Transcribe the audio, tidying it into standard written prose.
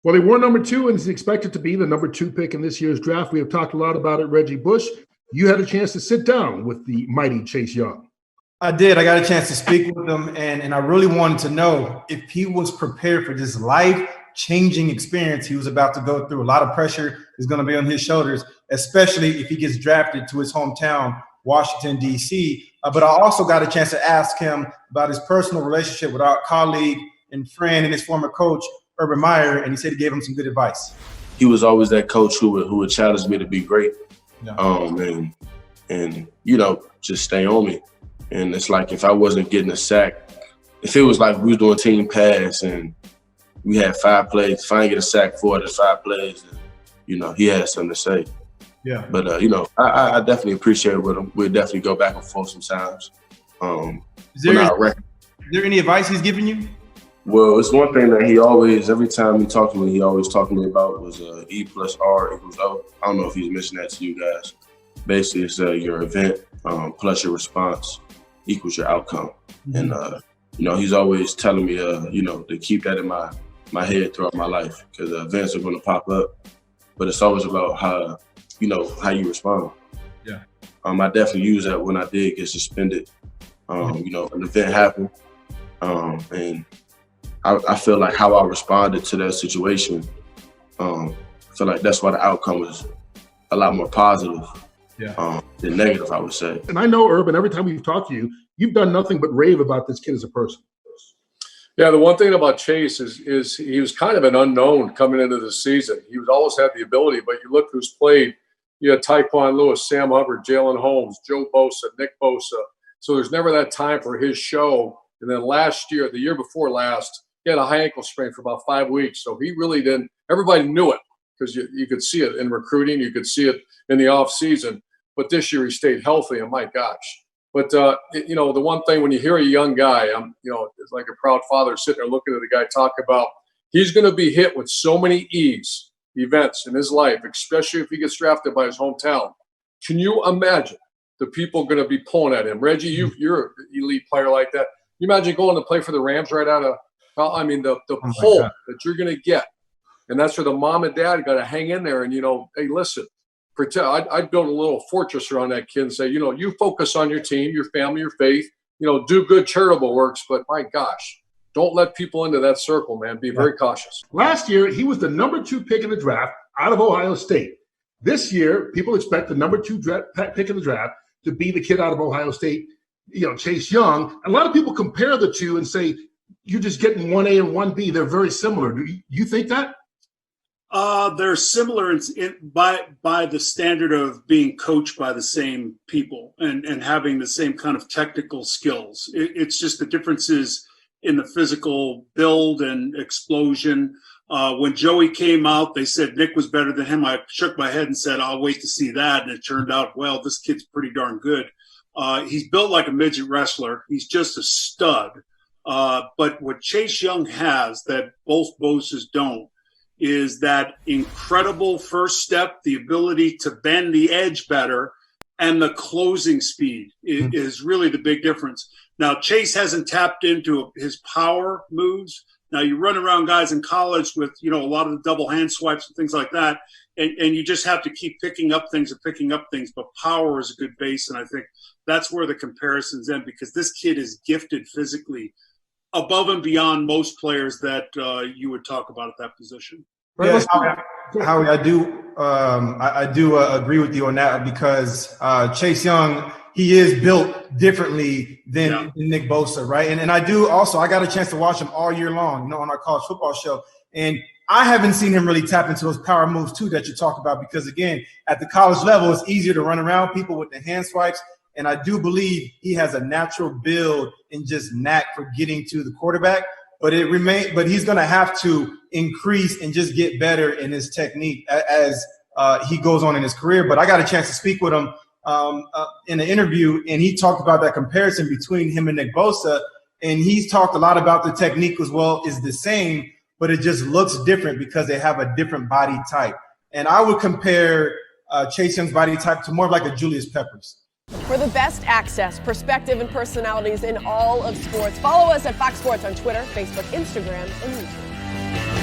Well, they were number 2 and is expected to be the number 2 pick in this year's draft. We have talked a lot about it, Reggie Bush. You had a chance to sit down with the mighty Chase Young. I did. I got a chance to speak with him, and I really wanted to know if he was prepared for this life-changing experience he was about to go through. A lot of pressure is going to be on his shoulders, especially if he gets drafted to his hometown, Washington, D.C. But I also got a chance to ask him about his personal relationship with our colleague and friend and his former coach, Urban Meyer, and he said he gave him some good advice. He was always that coach who would challenge me to be great, and just stay on me. And it's like if I wasn't getting a sack, if it was like we were doing team pass and we had 5 plays, if I didn't get a sack 4 out of 5 plays, then, he had something to say. Yeah. But, I definitely appreciate it with him. We'll definitely go back and forth sometimes. Is there any advice he's given you? Well, it's one thing that he always, every time he talked to me, he always talked to me about was E plus R equals O. I don't know if he's mentioned that to you guys. Basically, it's your event plus your response equals your outcome. Mm-hmm. And, he's always telling me, to keep that in my head throughout my life because events are going to pop up, but it's always about how you respond. Yeah. I definitely used that when I did get suspended. An event happened, and I feel like how I responded to that situation, I feel like that's why the outcome was a lot more positive than negative, I would say. And I know, Urban, every time we've talked to you, you've done nothing but rave about this kid as a person. Yeah, the one thing about Chase is he was kind of an unknown coming into the season. He would always have the ability, but you look who's played. You had Tyquan Lewis, Sam Hubbard, Jalen Holmes, Joe Bosa, Nick Bosa. So there's never that time for his show. And then last year, the year before last, he had a high ankle sprain for about 5 weeks. So he really didn't – everybody knew it because you could see it in recruiting. You could see it in the offseason. But this year he stayed healthy, and my gosh. But, the one thing when you hear a young guy, it's like a proud father sitting there looking at the guy talk about he's going to be hit with so many events in his life, especially if he gets drafted by his hometown. Can you imagine the people going to be pulling at him? Reggie, you're an elite player like that. You imagine going to play for the Rams right out of the pull that you're going to get. And that's where the mom and dad got to hang in there and, hey, listen, I'd build a little fortress around that kid and say, you focus on your team, your family, your faith, do good charitable works. But my gosh, don't let people into that circle, man. Be very cautious. Last year, he was the number 2 pick in the draft out of Ohio State. This year, people expect the number 2 pick in the draft to be the kid out of Ohio State, Chase Young. A lot of people compare the two and say, you're just getting 1A and 1B. They're very similar. Do you think that? They're similar by the standard of being coached by the same people and having the same kind of technical skills. It's just the differences in the physical build and explosion. When Joey came out, they said Nick was better than him. I shook my head and said, I'll wait to see that. And it turned out, well, this kid's pretty darn good. He's built like a midget wrestler. He's just a stud. But what Chase Young has that both Bosas don't is that incredible first step, the ability to bend the edge better, and the closing speed is really the big difference. Now, Chase hasn't tapped into his power moves. Now, you run around guys in college with, a lot of the double hand swipes and things like that, and you just have to keep picking up things. But power is a good base, and I think that's where the comparisons end because this kid is gifted physically above and beyond most players that you would talk about at that position. Yeah, Howie, I do agree with you on that because Chase Young, he is built differently than Nick Bosa, right? And I got a chance to watch him all year long, on our college football show. And I haven't seen him really tap into those power moves too that you talked about because, again, at the college level, it's easier to run around people with the hand swipes. And I do believe he has a natural build and just knack for getting to the quarterback. But he's going to have to increase and just get better in his technique as he goes on in his career. But I got a chance to speak with him in an interview, and he talked about that comparison between him and Nick Bosa. And he's talked a lot about the technique as well is the same, but it just looks different because they have a different body type. And I would compare Chase Young's body type to more of like a Julius Peppers. For the best access, perspective, and personalities in all of sports, follow us at Fox Sports on Twitter, Facebook, Instagram, and YouTube.